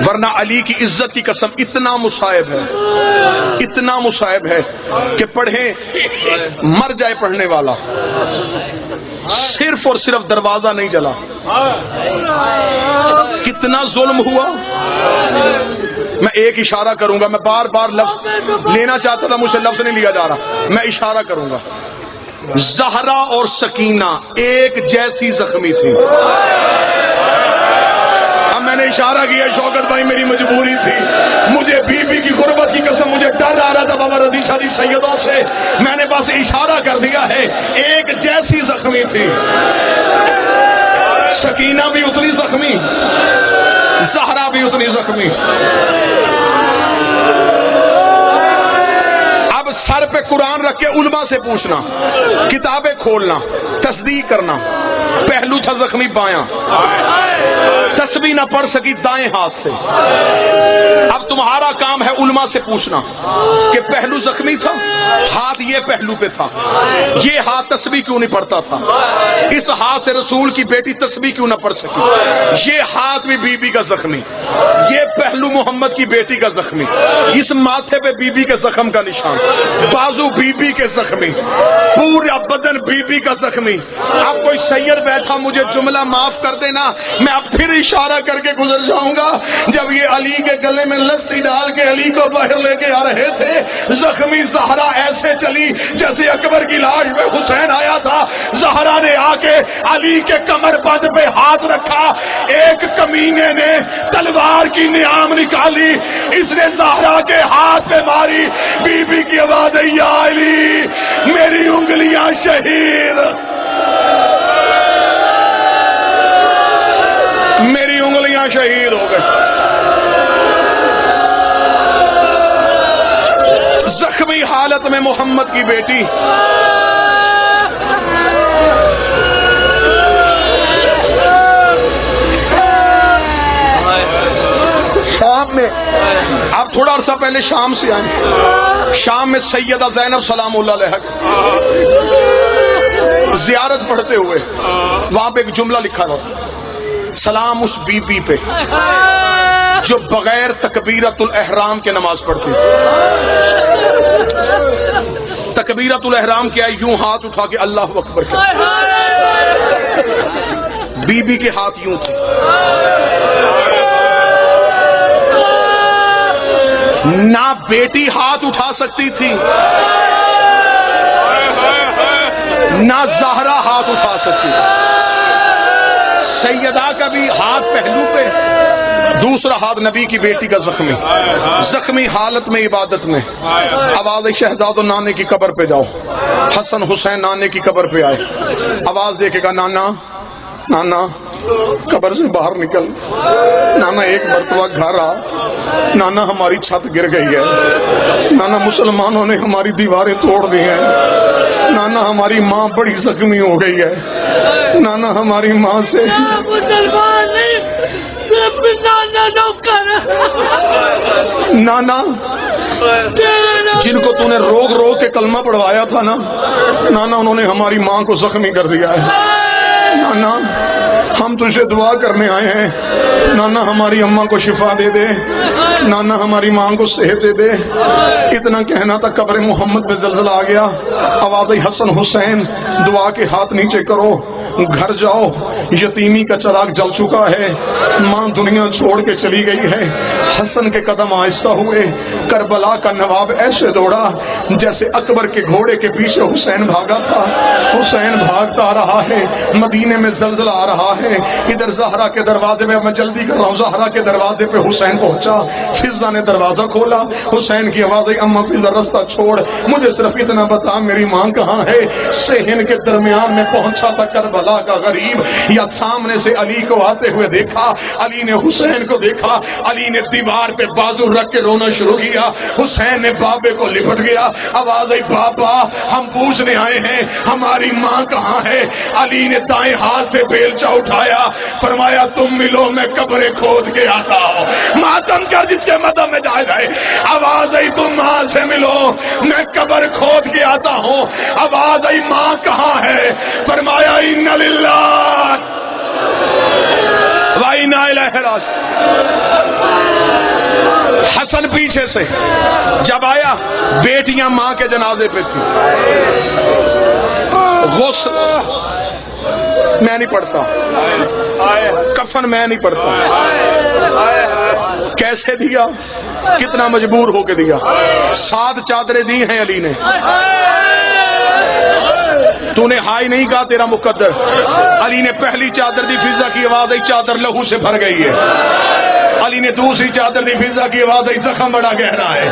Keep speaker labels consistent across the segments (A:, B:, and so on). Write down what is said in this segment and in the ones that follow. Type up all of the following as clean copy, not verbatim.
A: ورنہ علی کی عزت کی قسم اتنا مصائب ہے کہ پڑھیں مر جائے پڑھنے والا، صرف اور صرف دروازہ نہیں جلا۔ کتنا ظلم ہوا۔ میں ایک اشارہ کروں گا، میں بار بار لفظ لینا چاہتا تھا، مجھ سے لفظ نہیں لیا جا رہا، میں اشارہ کروں گا۔ زہرا اور سکینہ ایک جیسی زخمی تھی۔ اب میں نے اشارہ کیا شوکت بھائی، میری مجبوری تھی، مجھے بی بی کی غربت کی قسم مجھے ڈر آ رہا تھا بابا رضی شادی سیدوں سے، میں نے بس اشارہ کر دیا ہے، ایک جیسی زخمی تھی۔ سکینہ بھی اتنی زخمی، زہرا بھی اتنی زخمی۔ اب سر پہ قرآن رکھ کے علماء سے پوچھنا، کتابیں کھولنا، تصدیق کرنا۔ پہلو تھا زخمی بایاں، تسبیح نہ پڑھ سکی دائیں ہاتھ سے۔ اب تمہارا کام ہے علماء سے پوچھنا کہ پہلو زخمی تھا، ہاتھ یہ پہلو پہ تھا، یہ ہاتھ تسبیح کیوں نہیں پڑھتا تھا، اس ہاتھ سے رسول کی بیٹی تسبیح کیوں نہ پڑھ سکی، یہ ہاتھ بھی بی بی کا زخمی، یہ پہلو محمد کی بیٹی کا زخمی، اس ماتھے پہ بی بی کے زخم کا نشان، بازو بی بی کے زخمی، پورا بدن بی بی کا زخمی۔ اب کوئی سید بیٹھا، مجھے جملہ معاف کر دینا، میں اب پھر اشارہ کر کے گزر جاؤں گا۔ جب یہ علی کے گلے میں لسی ڈال کے علی کو باہر لے کے آ رہے تھے، زخمی زہرا ایسے چلی جیسے اکبر کی لاش پہ حسین آیا تھا۔ زہرا نے آ کے علی کے کمر بند پہ ہاتھ رکھا، ایک کمینے نے تلوار کی نیام نکالی، اس نے زہرا کے ہاتھ پہ ماری، بی بی کی آواز ہے یا علی میری انگلیاں شہید، میری انگلیاں شہید ہو گئی۔ زخمی حالت میں محمد کی بیٹی شام میں، آپ تھوڑا عرصہ پہلے شام سے آئے، شام میں سیدہ زینب سلام اللہ علیہا زیارت پڑھتے ہوئے وہاں پہ ایک جملہ لکھا ہوا تھا، سلام اس بی بی پہ جو بغیر تکبیرت الاحرام کے نماز پڑھتی تھی۔ تکبیرت الاحرام کیا ہے؟ یوں ہاتھ اٹھا کے اللہ اکبر کیا، بی بی کے ہاتھ یوں تھے۔ نہ بیٹی ہاتھ اٹھا سکتی تھی، نہ زہرا ہاتھ اٹھا سکتی تھی۔ سیدہ کا بھی ہاتھ پہلو پہ، دوسرا ہاتھ نبی کی بیٹی کا زخمی، زخمی حالت میں عبادت میں۔ آواز شہزاد و نانے کی قبر پہ جاؤ، حسن حسین نانے کی قبر پہ آئے، آواز دے کے کہا نانا نانا قبر سے باہر نکل، نانا ایک مرتبہ گھر آ، نانا ہماری چھت گر گئی ہے، نانا مسلمانوں نے ہماری دیواریں توڑ دی ہیں، نانا ہماری ماں بڑی زخمی ہو گئی ہے، نانا ہماری ماں سے نانا جن کو تو نے روک روک کے کلمہ پڑھوایا تھا نا، نانا انہوں نے ہماری ماں کو زخمی کر دیا ہے، نانا ہم تجھے دعا کرنے آئے ہیں، نانا ہماری اماں کو شفا دے دے، نانا ہماری ماں کو صحت دے دے۔ اتنا کہنا تھا قبر محمد پہ زلزلہ آ گیا، آواز حسن حسین دعا کے ہاتھ نیچے کرو، گھر جاؤ، یتیمی کا چراغ جل چکا ہے، ماں دنیا چھوڑ کے چلی گئی ہے۔ حسن کے قدم آہستہ ہوئے، کربلا کا نواب ایسے دوڑا جیسے اکبر کے گھوڑے کے پیچھے حسین بھاگا تھا۔ حسین بھاگتا آ رہا ہے، مدینے میں زلزلہ آ رہا ہے، ادھر زہرا کے دروازے میں، میں جلدی کر رہا ہوں، زہرا کے دروازے پہ حسین پہنچا، فضا نے دروازہ کھولا، حسین کی آواز آئی اماں فضا رستہ چھوڑ، مجھے صرف اتنا بتا میری ماں کہاں ہے۔ صحن کے درمیان میں پہنچا تھا کربلا کا غریب، یا سامنے سے علی کو آتے ہوئے دیکھا، علی نے حسین کو دیکھا، علی نے دیوار پہ بازو رکھ کے رونا شروع کیا، حسین نے بابے کو لپٹ گیا، آواز آئی بابا ہم پوچھنے آئے ہیں ہماری ماں کہاں ہے۔ علی نے دائیں ہاتھ سے بیلچا اٹھایا، فرمایا تم ملو میں قبریں کھود کے آتا ہوں، ماتم کر جس کے مدد میں جائے جائے۔ آواز آئی تم ماں سے ملو میں قبر کھود کے آتا ہوں، آواز آئی ماں کہاں ہے، فرمایا ان للہ وَإِنَّا إِلَيْهِ رَاجِعُونَ۔ حسن پیچھے سے جب آیا، بیٹیاں ماں کے جنازے پہ تھی، غسل میں نہیں پڑھتا، کفن میں نہیں پڑھتا، کیسے دیا، کتنا مجبور ہو کے دیا، 7 چادریں دی ہیں علی نے، تو نے ہائی نہیں کہا تیرا مقدر، علی نے پہلی چادر دی، فضا کی آواز آئی چادر لہو سے بھر گئی ہے، علی نے دوسری چادر دی، فضا کی آواز آئی زخم بڑا گہرا ہے،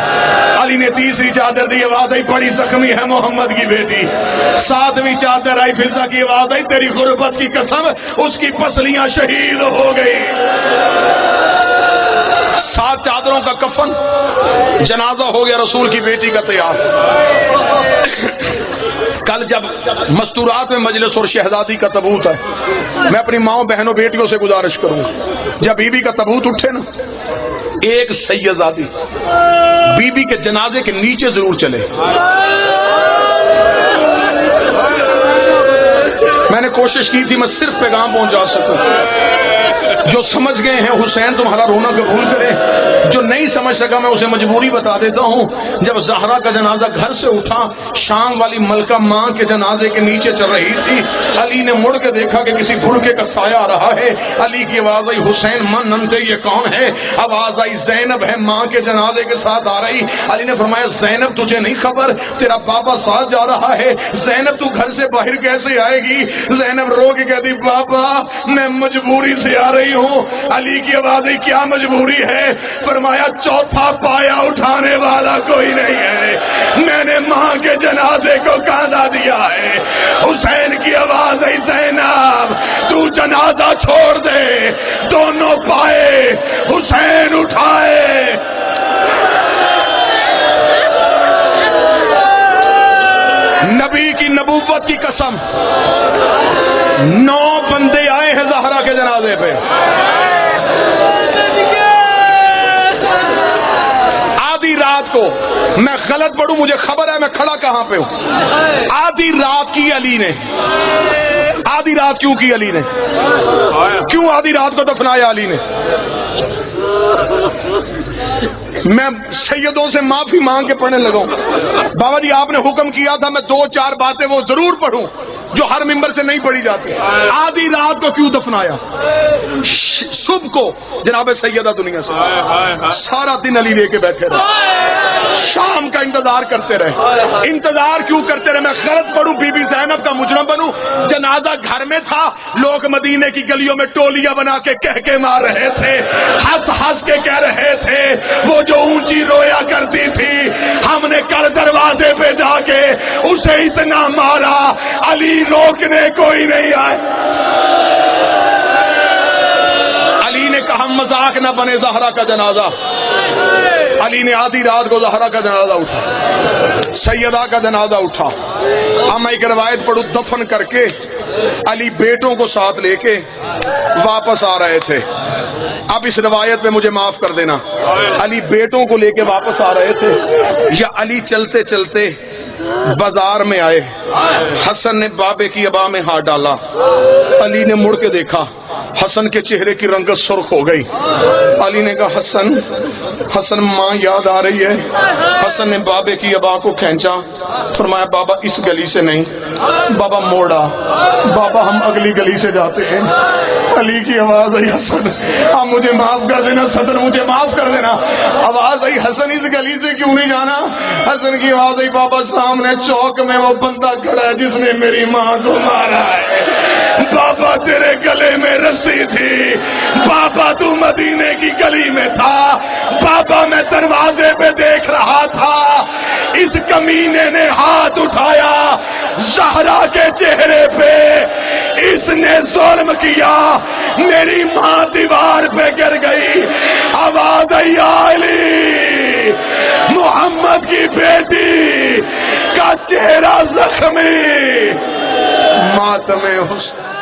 A: علی نے تیسری چادر دی، آواز آئی بڑی زخمی ہے محمد کی بیٹی، 7ویں چادر آئی، فضا کی آواز آئی تیری غربت کی قسم اس کی پسلیاں شہید ہو گئی۔ 7 چادروں کا کفن، جنازہ ہو گیا رسول کی بیٹی کا تیار۔ کل جب مستورات میں مجلس اور شہزادی کا تابوت ہے، میں اپنی ماؤں بہنوں بیٹیوں سے گزارش کروں گا، جب بی بی کا تابوت اٹھے نا، ایک سیدزادی بی بی کے جنازے کے نیچے ضرور چلے۔ میں نے کوشش کی تھی میں صرف پیغام پہنچا سکوں، جو سمجھ گئے ہیں حسین تمہارا رونا قبول کرے، جو نہیں سمجھ سکا میں اسے مجبوری بتا دیتا ہوں۔ جب زہرا کا جنازہ گھر سے اٹھا، شام والی ملکہ ماں کے جنازے کے نیچے چل رہی تھی، علی نے مڑ کے دیکھا کہ کسی بھڑکے کا سایہ آ رہا ہے، علی کی آواز آئی حسین من ننتے یہ کون ہے؟ آواز آئی زینب ہے ماں کے جنازے کے ساتھ آ رہی۔ علی نے فرمایا زینب تجھے نہیں خبر تیرا بابا ساتھ جا رہا ہے؟ زینب تو گھر سے باہر کیسے آئے گی؟ زینب رو کے کہتی بابا میں مجبوری سے آ رہی ہوں۔ علی کی آواز آئی کیا مجبوری ہے؟ فرمایا چوتھا پایا اٹھانے والا کوئی نہیں ہے، میں نے ماں کے جنازے کو کاندھا دیا ہے۔ حسین کی آواز آئی زینب تو جنازہ چھوڑ دے، دونوں پائے حسین اٹھائے۔ نبی کی نبوت کی قسم 9 بندے آئے ہیں زہرا کے جنازے پہ، آدھی رات کو، میں غلط پڑھوں مجھے خبر ہے میں کھڑا کہاں پہ ہوں، آدھی رات کی علی نے، آدھی رات کیوں کی علی نے؟ کیوں آدھی رات کو دفنایا علی نے؟ میں سیدوں سے معافی مانگ کے پڑھنے لگا ہوں، بابا جی آپ نے حکم کیا تھا میں 2-4 باتیں وہ ضرور پڑھوں جو ہر ممبر سے نہیں پڑھی جاتی۔ آدھی رات کو کیوں دفنایا؟ صبح کو جناب سیدہ دنیا سے سارا دن علی لے کے بیٹھے رہے، شام کا انتظار کرتے رہے۔ انتظار کیوں کرتے رہے؟ میں غلط پڑھوں بی بی زینب کا مجرم بنوں؟ جنازہ گھر میں تھا، لوگ مدینے کی گلیوں میں ٹولیاں بنا کے کہہ کے مار رہے تھے، ہنس ہنس کے کہہ رہے تھے وہ جو اونچی رویا کرتی تھی ہم نے کل دروازے پہ جا کے اسے اتنا مارا علی روکنے کوئی نہیں آئے۔ علی نے کہا مذاق نہ بنے زہرا کا جنازہ، علی نے آدھی رات کو زہرا کا جنازہ اٹھا، سیدہ کا جنازہ اٹھا۔ اب میں ایک روایت پڑھوں، دفن کر کے علی بیٹوں کو ساتھ لے کے واپس آ رہے تھے۔ اب اس روایت میں مجھے معاف کر دینا، علی بیٹوں کو لے کے واپس آ رہے تھے یا علی چلتے چلتے بازار میں آئے، حسن نے بابے کی ابا میں ہاتھ ڈالا، علی نے مڑ کے دیکھا، حسن کے چہرے کی رنگت سرخ ہو گئی۔ علی نے کہا حسن، حسن ماں یاد آ رہی ہے؟ حسن نے بابے کی ابا کو کھینچا، فرمایا بابا اس گلی سے نہیں، بابا موڑا، بابا ہم اگلی گلی سے جاتے ہیں۔ علی کی آواز آئی حسن آپ مجھے معاف کر دینا، صدر مجھے معاف کر دینا۔ آواز آئی حسن اس گلی سے کیوں نہیں جانا؟ حسن کی آواز آئی بابا سامنے چوک میں وہ بندہ کھڑا ہے جس نے میری ماں کو مارا ہے، بابا تیرے گلے میں رسی تھی، بابا تو مدینے کی گلی میں تھا، بابا میں دروازے پہ دیکھ رہا تھا، اس کمینے نے ہاتھ اٹھایا زہرا کے چہرے پہ، اس نے ظلم کیا، میری ماں دیوار پہ گر گئی۔ آواز آئی علی محمد کی بیٹی کا چہرہ زخمی، ماتم حسن